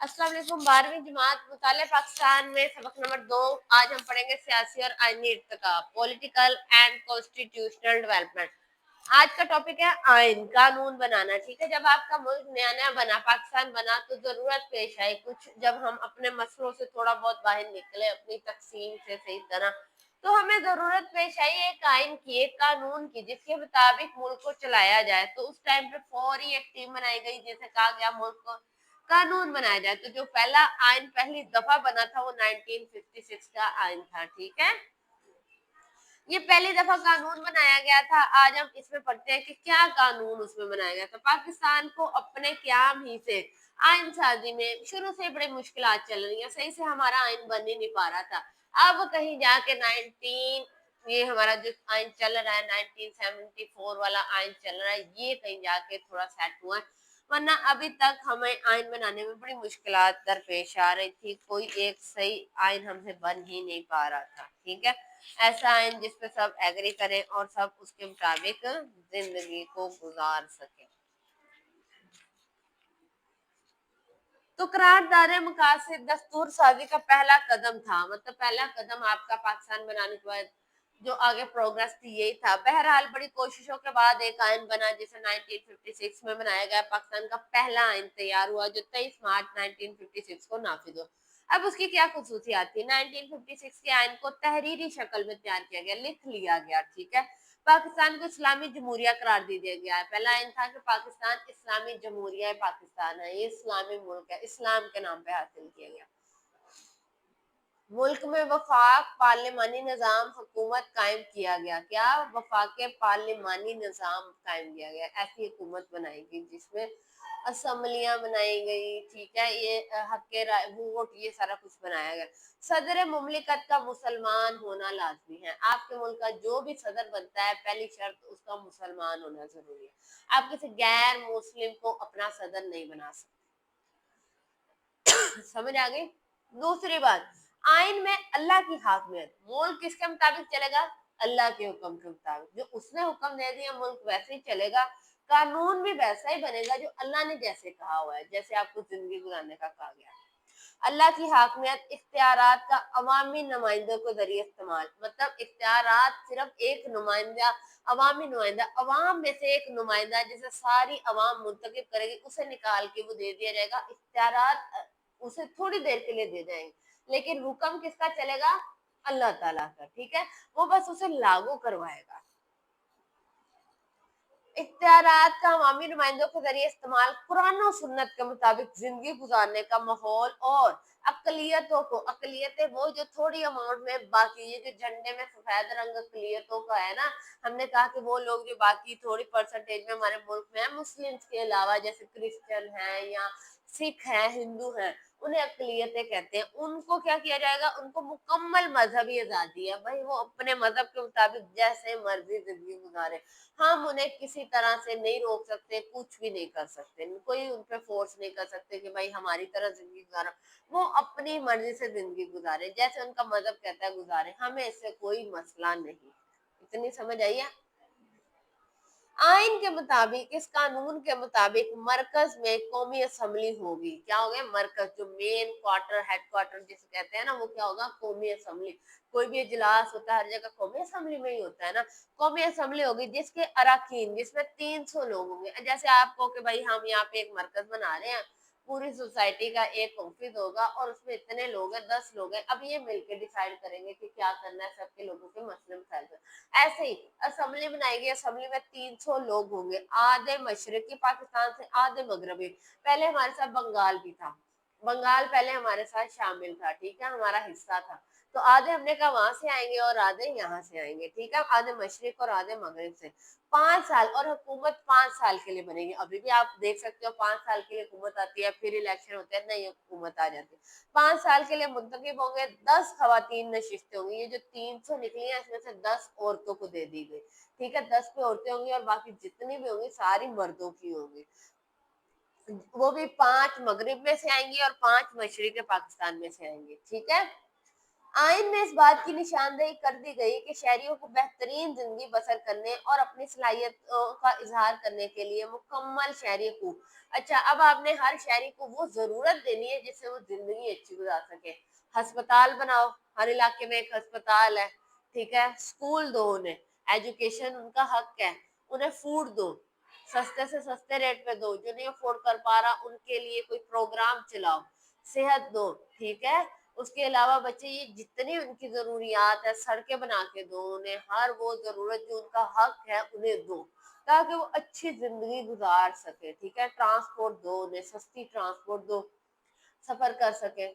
अस्सलाम वालेकुम। 12वीं जमात मुताले पाकिस्तान में सबक नंबर 2। आज हम पढ़ेंगे सियासी और आईनी Irtika, political and constitutional development. आज का टॉपिक है आइन, कानून बनाना। ठीक है, जब आपका मुल्क नया नया बना, पाकिस्तान बना, तो जरूरत पेश आई कुछ, जब हम अपने मसलों से थोड़ा बहुत बाहर निकले अपनी तकसीम से सही तरह, तो हमें जरूरत पेश आई एक आइन की, एक कानून की, जिसके मुताबिक मुल्क को चलाया जाए। तो उस टाइम पे फौरी एक टीम बनाई गई, जैसे कहा गया मुल्क को कानून बनाया जाए। तो जो पहला आइन पहली दफा बना था वो 1956 का आइन था। ठीक है, ये पहली दफा कानून बनाया गया था। आज हम इसमें पढ़ते हैं कि क्या कानून उसमें बनाया गया था। पाकिस्तान को अपने क्याम ही से आइन साजी में शुरू से बड़ी मुश्किलात चल रही है, सही से हमारा आइन बन ही नहीं पा रहा था। अब कहीं जाके 19 ये हमारा जो आइन चल रहा है 1974 वाला आइन चल रहा है, ये कहीं जाके थोड़ा सेट हुआ है, वरना अभी तक हमें आइन बनाने में बड़ी मुश्किलात दरपेश आ रही थी। कोई एक सही आइन हमसे बन ही नहीं पा रहा था। ठीक है, ऐसा आइन जिसपे सब एग्री करें और सब उसके मुताबिक जिंदगी को गुजार सके। तो करारदाद मकासद दस्तूर साजी का पहला कदम था, मतलब पहला कदम आपका पाकिस्तान बनाने के बाद जो आगे प्रोग्रेस थी यही था। बहरहाल बड़ी कोशिशों के बाद एक आइन बना, जिसे 1956 में बनाया गया। पाकिस्तान का पहला आइन तैयार हुआ जो 23 मार्च 1956 को नाफिज हुआ। अब उसकी क्या खसूसियात थी? 1956 के आइन को तहरीरी शक्ल में तैयार किया गया, लिख लिया गया। ठीक है, पाकिस्तान को इस्लामी जमहूरिया करार दे दिया गया है। पहला आइन था कि पाकिस्तान इस्लामी जमहूरिया पाकिस्तान है, ये इस्लामी मुल्क है, इस्लाम के नाम पे हासिल किया गया। मुल्क में वफाक पार्लिमानी निज़ाम हुकूमत कायम किया गया। क्या? वफाक पार्लिमानी निज़ाम कायम किया गया, ऐसी हुकूमत बनाई गई जिसमें असम्बलियां बनाई गई। ठीक है, ये हक वोट, ये सारा कुछ बनाया गया। सदर मुमलिकत का मुसलमान होना लाजमी है। आपके मुल्क का जो भी सदर बनता है, पहली शर्त उसका मुसलमान होना जरूरी है। आप किसी गैर मुस्लिम को अपना सदर नहीं बना सकते। समझ आ गई? दूसरी बात, आइन में अल्लाह की हाकमियत। मुल्क किसके मुताबिक चलेगा? अल्लाह के हुक्म के मुताबिक। जो उसने हुक्म दे दिया मुल्क वैसे ही चलेगा, कानून भी वैसा ही बनेगा जो अल्लाह ने जैसे कहा हुआ है, जैसे आपको जिंदगी गुजारने का कहा गया। अल्लाह की हाकमियत, इख्तियारात का अवामी नुमाइंदों के जरिए इस्तेमाल, मतलब इख्तियारात सिर्फ एक नुमाइंदा, अवामी नुमाइंदा, अवाम में से एक नुमाइंदा जिसे सारी अवाम मुंतखब करेगी, उसे निकाल के वो दे दिया जाएगा। इख्तियारात उसे थोड़ी देर के लिए दे जाएंगे, लेकिन हुक्म किसका चलेगा? अल्लाह ताला का। ठीक है, वो बस उसे लागू करवाएगा। इख्तियारात का अवामी नुमाइंदों के जरिए इस्तेमाल, कुरान और सुन्नत के मुताबिक जिंदगी गुजारने का माहौल, और अकलियतों को, अकलियतें वो जो थोड़ी अमाउंट में, बाकी ये जो झंडे में सफेद रंग अकलियतों का है ना, हमने कहा कि वो लोग जो बाकी थोड़ी परसेंटेज में हमारे मुल्क में है, मुस्लिम्स के अलावा, जैसे क्रिश्चियन है या सिख है, हिंदू है, उन्हें अकलियतें कहते हैं। उनको क्या किया जाएगा? उनको मुकम्मल मजहबी आजादी है भाई, वो अपने मजहब के मुताबिक जैसे मर्जी जिंदगी गुजारे। हम उन्हें किसी तरह से नहीं रोक सकते, कुछ भी नहीं कर सकते, कोई उन पे फोर्स नहीं कर सकते कि भाई हमारी तरह जिंदगी गुजारो। वो अपनी मर्जी से जिंदगी गुजारे, जैसे उनका मजहब कहता है गुजारे, हमें इससे कोई मसला नहीं। इतनी समझ आई है? आइन के मुताबिक, इस कानून के मुताबिक मरकज में कौमी असम्बली होगी। क्या हो गया? मरकज, जो मेन क्वार्टर, हेड क्वार्टर जिसे कहते हैं ना, वो क्या होगा? कौमी असम्बली। कोई भी इजलास होता है हर जगह कौमी असम्बली में ही होता है ना। कौमी असम्बली होगी जिसके अराकीन, जिसमें 300 लोग होंगे। जैसे आपको कि भाई हम यहाँ पे एक मरकज बना रहे हैं, पूरी सोसाइटी का एक ऑफिस होगा और उसमें इतने लोग हैं, 10 लोग हैं, अब ये मिलकर डिसाइड करेंगे कि क्या करना है, सबके लोगों के मसले मसाइल। ऐसे ही असेंबली बनाएगी, असेंबली में 300 लोग होंगे, आधे मशरकी पाकिस्तान से, आधे मगरबी। पहले हमारे साथ बंगाल भी था, बंगाल पहले हमारे साथ शामिल था। ठीक है, हमारा हिस्सा था। तो आधे हमने कहा वहां से आएंगे और आधे यहाँ से आएंगे। ठीक है, आधे मशरक और आधे मगरब से। 5 साल, और हुकूमत 5 साल के लिए बनेगी। अभी भी आप देख सकते हो 5 साल के लिए हुकूमत आती है, फिर इलेक्शन होते हैं, नई हुकूमत आ जाती है। 5 साल के लिए मुंतखब होंगे, 10 खवातीन नशिस्तें होंगी। ये जो 300 निकली है इसमें से 10 औरतों को दे दी गई। ठीक है, 10 पे औरतें होंगी और बाकी जितनी भी होंगी सारी मर्दों की होंगी। वो भी 5 मगरिब में से आएंगी और 5 मशरिक पाकिस्तान में से आएंगी। ठीक है, आइन में इस बात की निशानदेही कर दी गई कि शहरियों को बेहतरीन जिंदगी बसर करने और अपनी सलाहियतों का इजहार करने के लिए मुकम्मल शहरी हकूक। अच्छा, अब आपने हर शहरी को वो जरूरत देनी है जिससे वो जिंदगी अच्छी गुजार सके। अस्पताल बनाओ, हर इलाके में एक अस्पताल है, ठीक है। स्कूल दो उन्हें, एजुकेशन उनका हक है। उन्हें फूड दो, सस्ते से सस्ते रेट पे दो। जो नहीं अफोर्ड कर पा रहा उनके लिए कोई प्रोग्राम चलाओ। सेहत दो, ठीक है। उसके अलावा बच्चे ये जितनी उनकी जरूरियात है सड़कें बना के दो उन्हें, हर वो जरूरत जो उनका हक है उन्हें दो, ताकि वो अच्छी जिंदगी गुजार सके, ठीक है। ट्रांसपोर्ट दो उन्हें, सस्ती ट्रांसपोर्ट दो, सफर कर सके।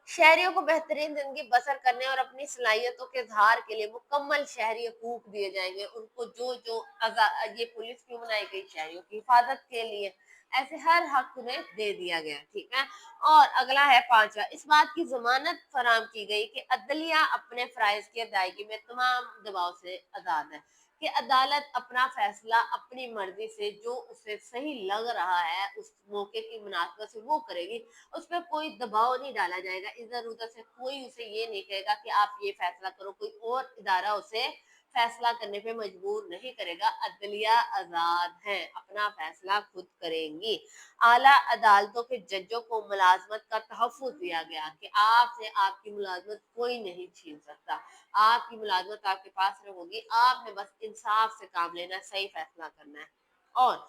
शहरियों को बेहतरीन जिंदगी बसर करने और अपनी सलाहियतों के इजहार के लिए मुकम्मल शहरी हकूक दिए जाएंगे। उनको जो जो ये पुलिस क्यों बनाई गई, शहरियों की हिफाजत के लिए, ऐसे हर हक उन्हें दे दिया गया, ठीक है। और अगला है पांचवा, इस बात की जमानत फराम की गई कि अदलिया अपने फराइज की अदायगी में तमाम दबाव से आजाद है, कि अदालत अपना फैसला अपनी मर्जी से जो उसे सही लग रहा है उस मौके की मुनासबत से वो करेगी। उस पर कोई दबाव नहीं डाला जाएगा, इधर उधर से कोई उसे ये नहीं कहेगा कि आप ये फैसला करो, कोई और इदारा उसे फैसला करने पे मजबूर नहीं करेगा। अदलिया आजाद है, अपना फैसला खुद करेंगी। आला अदालतों के जजों को मुलाजमत का तहफ़्फ़ुज़ दिया गया कि आपसे आपकी मुलाजमत कोई नहीं छीन सकता, आपकी मुलाजमत आपके पास रहेगी, आपने बस इंसाफ से काम लेना, सही फैसला करना है। और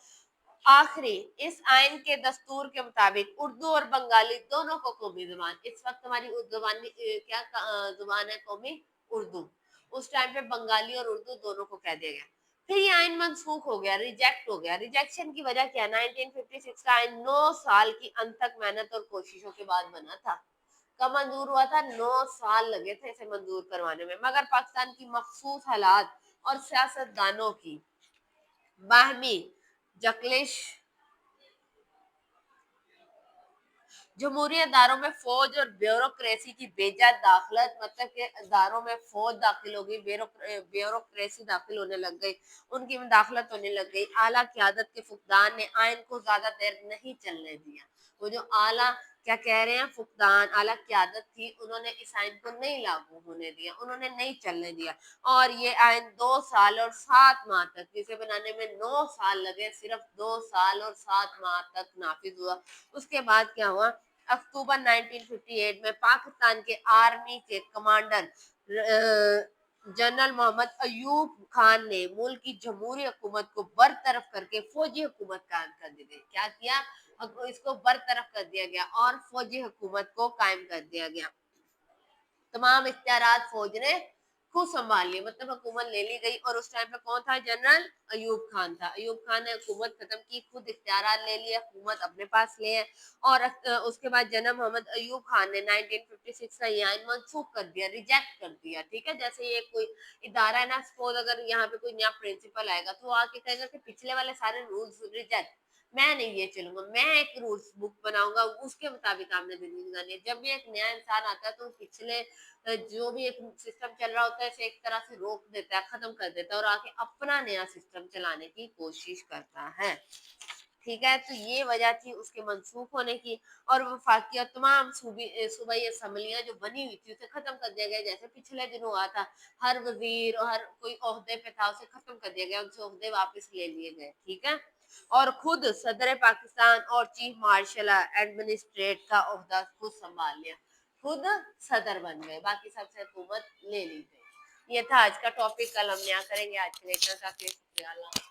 आखिरी, इस आइन के दस्तूर के मुताबिक उर्दू और बंगाली दोनों को कौमी जुबान, इस वक्त हमारी जुबानी क्या जुबान है कौमी, उर्दू। उस टाइम पे बंगाली और उर्दू दोनों को कह दिया गया। फिर ये आइन मनसूख हो गया, रिजेक्ट हो गया। रिजेक्शन की वजह क्या? 1956 का आइन 9 साल की अनथक मेहनत और कोशिशों के बाद बना था। कब मंजूर हुआ था? 9 साल लगे थे इसे मंजूर करवाने में, मगर पाकिस्तान की मखसूस हालात और सियासतदानों की बाहमी जकलिश, जमहूरी अदारों में फौज और ब्यूरोक्रेसी की बेजा दाखिलत, मतलब कि अदारों में फौज दाखिल हो गई, ब्यूरोक्रेसी दाखिल होने लग गई, उनकी दाखिलत होने लग गई। आला क़यादत के फुकदान ने आइन को ज्यादा देर नहीं चलने दिया। वो जो आला क्या कह रहे हैं, फुकदान आला क़यादत थी, उन्होंने इस आइन को नहीं लागू होने दिया, उन्होंने नहीं चलने दिया। और ये आइन 2 साल और 7 माह तक, जिसे बनाने में 9 साल लगे, सिर्फ 2 साल और 7 माह तक नाफिज हुआ। उसके बाद क्या हुआ? अक्टूबर 1958 में पाकिस्तान के आर्मी के कमांडर जनरल मोहम्मद अयूब खान ने मुल्क की जमहूरी हुकूमत को बरतरफ करके फौजी हुकूमत कायम कर दी गई। क्या किया? इसको बरतरफ कर दिया गया और फौजी हुकूमत को कायम कर दिया गया। तमाम इख्तियारात फौज ने खुद संभाल लिए, मतलब हुकूमत ले ली गई। और उस टाइम पे कौन था? जनरल अयूब खान था। अयूब खान ने हुकूमत खत्म की, खुद इख्तियारात ले लिए, हुकूमत अपने पास ले है। और उसके बाद जनरल मोहम्मद अयूब खान ने 1956 का ये आइन मनसूख कर दिया, रिजेक्ट कर दिया, ठीक है। जैसे ये कोई इदारा है ना, सपोज अगर यहाँ पे कोई नया प्रिंसिपल आएगा तो वो आके कहेगा कि पिछले वाले सारे रूल्स रिजेक्ट, मैं नहीं ये चलूंगा, मैं एक रूल्स बुक बनाऊंगा, उसके मुताबिक आपने जिंदगी गुजारनी है। जब भी एक नया इंसान आता है तो पिछले जो भी एक सिस्टम चल रहा होता है इसे एक तरह से रोक देता है, खत्म कर देता है और आके अपना नया सिस्टम चलाने की कोशिश करता है, ठीक है। तो ये वजह थी उसके मनसूख होने की। और वफाकी और तमाम सूबाई असम्बलियां जो बनी हुई थी उसे खत्म कर दिया गया, जैसे पिछले दिन हुआ था। हर वजीर और हर कोई ओहदे पे था उसे खत्म कर दिया गया, उनसे ओहदे वापस ले लिए गए, ठीक है। और खुद सदर पाकिस्तान और चीफ मार्शल एडमिनिस्ट्रेट का ओहदा खुद संभाल लिया, खुद सदर बन गए, बाकी सबसे हुकूमत ले ली गई। ये था आज का टॉपिक, कल हम नया करेंगे। आज के लिए इतना काफी है। शुक्रिया।